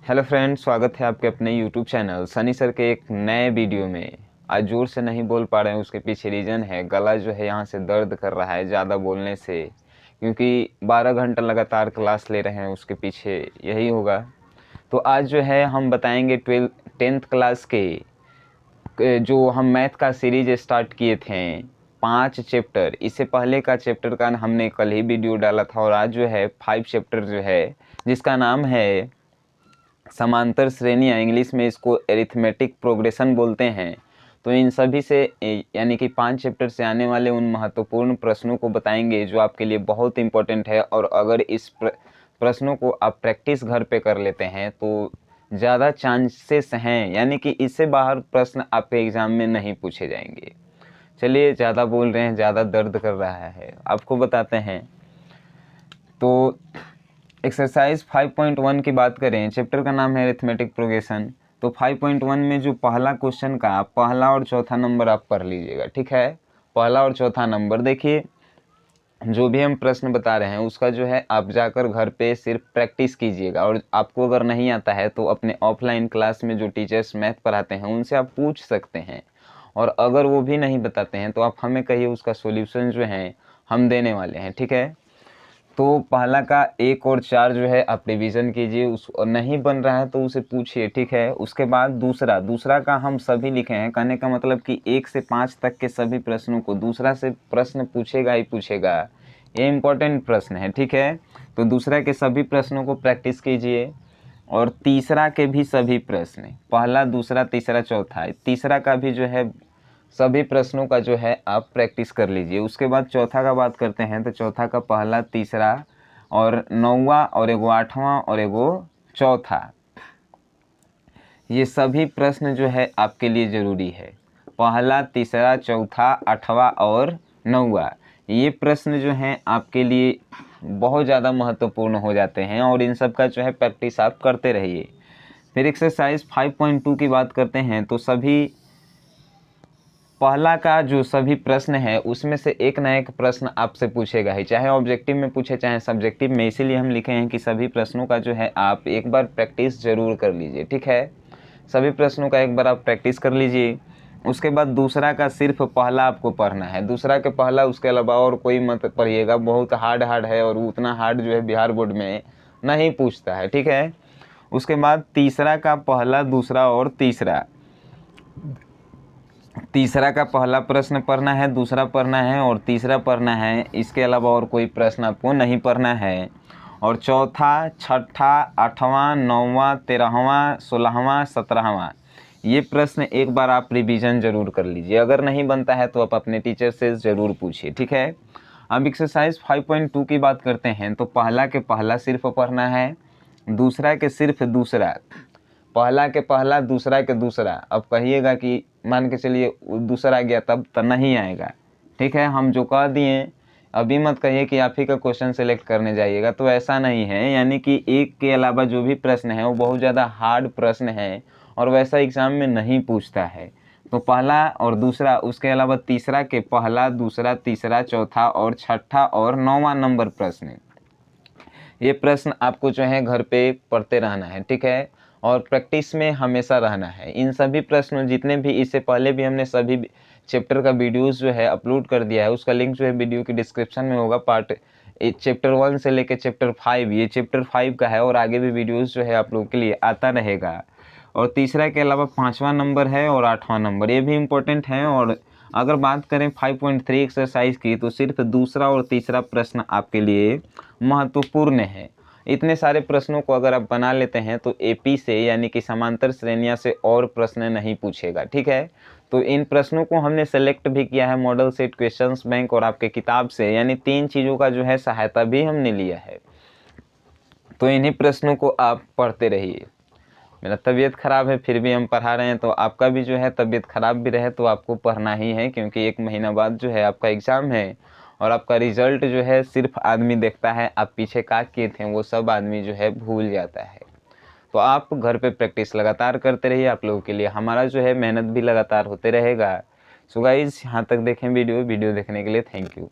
Hello friends, स्वागत है आपके अपने यूट्यूब चैनल सनी सर के एक नए वीडियो में। आज जोर से नहीं बोल पा रहे हैं, उसके पीछे रीज़न है गला जो है यहाँ से दर्द कर रहा है ज़्यादा बोलने से, क्योंकि 12 घंटा लगातार क्लास ले रहे हैं, उसके पीछे यही होगा। तो आज जो है हम बताएंगे 10th क्लास के जो हम मैथ का सीरीज स्टार्ट किए थे 5 चैप्टर। इससे पहले का चैप्टर का हमने कल ही वीडियो डाला था और आज जो है 5 चैप्टर जो है जिसका नाम है समांतर श्रेणियाँ, इंग्लिश में इसको एरिथमेटिक प्रोग्रेशन बोलते हैं। तो इन सभी से यानी कि 5 चैप्टर से आने वाले उन महत्वपूर्ण प्रश्नों को बताएंगे जो आपके लिए बहुत इंपॉर्टेंट है। और अगर इस प्रश्नों को आप प्रैक्टिस घर पे कर लेते हैं तो ज़्यादा चांसेस हैं, यानी कि इससे बाहर प्रश्न आपके एग्ज़ाम में नहीं पूछे जाएंगे। चलिए, ज़्यादा बोल रहे हैं, ज़्यादा दर्द कर रहा है, आपको बताते हैं। तो एक्सरसाइज 5.1 की बात करें, चैप्टर का नाम है अरिथमेटिक प्रोग्रेशन। तो 5.1 में जो पहला क्वेश्चन का पहला और चौथा नंबर आप पढ़ लीजिएगा, ठीक है। पहला और चौथा नंबर देखिए, जो भी हम प्रश्न बता रहे हैं उसका जो है आप जाकर घर पे सिर्फ प्रैक्टिस कीजिएगा। और आपको अगर नहीं आता है तो अपने ऑफलाइन क्लास में जो टीचर्स मैथ पढ़ाते हैं उनसे आप पूछ सकते हैं। और अगर वो भी नहीं बताते हैं तो आप हमें कहिए, उसका सॉल्यूशन जो है हम देने वाले हैं, ठीक है। तो पहला का 1 और 4 जो है आप रिवीजन कीजिए, उस और नहीं बन रहा है तो उसे पूछिए, ठीक है। उसके बाद दूसरा का हम सभी लिखे हैं, कहने का मतलब कि 1 से 5 तक के सभी प्रश्नों को दूसरा से प्रश्न पूछेगा ही पूछेगा, ये इम्पोर्टेंट प्रश्न है, ठीक है। तो दूसरा के सभी प्रश्नों को प्रैक्टिस कीजिए और तीसरा के भी सभी प्रश्न, पहला दूसरा तीसरा चौथा, तीसरा का भी जो है सभी प्रश्नों का जो है आप प्रैक्टिस कर लीजिए। उसके बाद चौथा का बात करते हैं, तो चौथा का पहला तीसरा और 9वां और एगो 8वां और एगो चौथा, ये सभी प्रश्न जो है आपके लिए ज़रूरी है। पहला तीसरा चौथा 8वां और 9वां, ये प्रश्न जो हैं आपके लिए बहुत ज़्यादा महत्वपूर्ण हो जाते हैं और इन सब का जो है प्रैक्टिस आप करते रहिए। फिर एक्सरसाइज 5.2 की बात करते हैं, तो सभी पहला का जो सभी प्रश्न है उसमें से एक ना एक प्रश्न आपसे पूछेगा ही, चाहे ऑब्जेक्टिव में पूछे चाहे सब्जेक्टिव में। इसीलिए हम लिखे हैं कि सभी प्रश्नों का जो है आप एक बार प्रैक्टिस ज़रूर कर लीजिए, ठीक है। सभी प्रश्नों का एक बार आप प्रैक्टिस कर लीजिए। उसके बाद दूसरा का सिर्फ पहला आपको पढ़ना है, दूसरा के पहला, उसके अलावा और कोई मत पढ़िएगा, बहुत हार्ड है और उतना हार्ड जो है बिहार बोर्ड में नहीं पूछता है, ठीक है। उसके बाद तीसरा का पहला दूसरा और तीसरा का पहला प्रश्न पढ़ना है, दूसरा पढ़ना है और तीसरा पढ़ना है, इसके अलावा और कोई प्रश्न आपको नहीं पढ़ना है। और चौथा छठा 8वां 9वां 13वां 16वां 17वां, ये प्रश्न एक बार आप रिवीजन ज़रूर कर लीजिए। अगर नहीं बनता है तो आप अपने टीचर से ज़रूर पूछिए, ठीक है। अब एक्सरसाइज 5.2 की बात करते हैं, तो पहला के पहला सिर्फ पढ़ना है, दूसरा के सिर्फ दूसरा, पहला के पहला दूसरा के दूसरा। अब कहिएगा कि मान के चलिए दूसरा आ गया तब तो नहीं आएगा, ठीक है। हम जो कह दिए, अभी मत कहिए कि आप ही का क्वेश्चन सेलेक्ट करने जाइएगा, तो ऐसा नहीं है। यानी कि एक के अलावा जो भी प्रश्न है वो बहुत ज़्यादा हार्ड प्रश्न है और वैसा एग्ज़ाम में नहीं पूछता है। तो पहला और दूसरा, उसके अलावा तीसरा के पहला दूसरा तीसरा चौथा और छठा और 9वां नंबर प्रश्न, ये प्रश्न आपको जो है घर पे पढ़ते रहना है, ठीक है। और प्रैक्टिस में हमेशा रहना है। इन सभी प्रश्नों जितने भी, इससे पहले भी हमने सभी चैप्टर का वीडियोस जो है अपलोड कर दिया है, उसका लिंक जो है वीडियो की डिस्क्रिप्शन में होगा। चैप्टर 1 से लेकर चैप्टर 5, ये चैप्टर 5 का है और आगे भी वीडियोस जो है आप लोगों के लिए आता रहेगा। और तीसरा के अलावा 5वां नंबर है और 8वां नंबर, ये भी इम्पोर्टेंट है। और अगर बात करें 5.3 एक्सरसाइज की, तो सिर्फ दूसरा और तीसरा प्रश्न आपके लिए महत्वपूर्ण है। इतने सारे प्रश्नों को अगर आप बना लेते हैं तो एपी से, यानी कि समांतर श्रेणियां से और प्रश्न नहीं पूछेगा, ठीक है। तो इन प्रश्नों को हमने सेलेक्ट भी किया है मॉडल सेट, क्वेश्चंस बैंक और आपके किताब से, यानी 3 चीज़ों का जो है सहायता भी हमने लिया है। तो इन्हीं प्रश्नों को आप पढ़ते रहिए। मेरा तबीयत ख़राब है फिर भी हम पढ़ा रहे हैं, तो आपका भी जो है तबीयत ख़राब भी रहे तो आपको पढ़ना ही है, क्योंकि 1 महीना बाद जो है आपका एग्ज़ाम है और आपका रिज़ल्ट जो है सिर्फ आदमी देखता है, आप पीछे क्या किए थे वो सब आदमी जो है भूल जाता है। तो आप घर पे प्रैक्टिस लगातार करते रहिए, आप लोगों के लिए हमारा जो है मेहनत भी लगातार होते रहेगा। सो गाइज़, यहाँ तक देखें वीडियो देखने के लिए थैंक यू।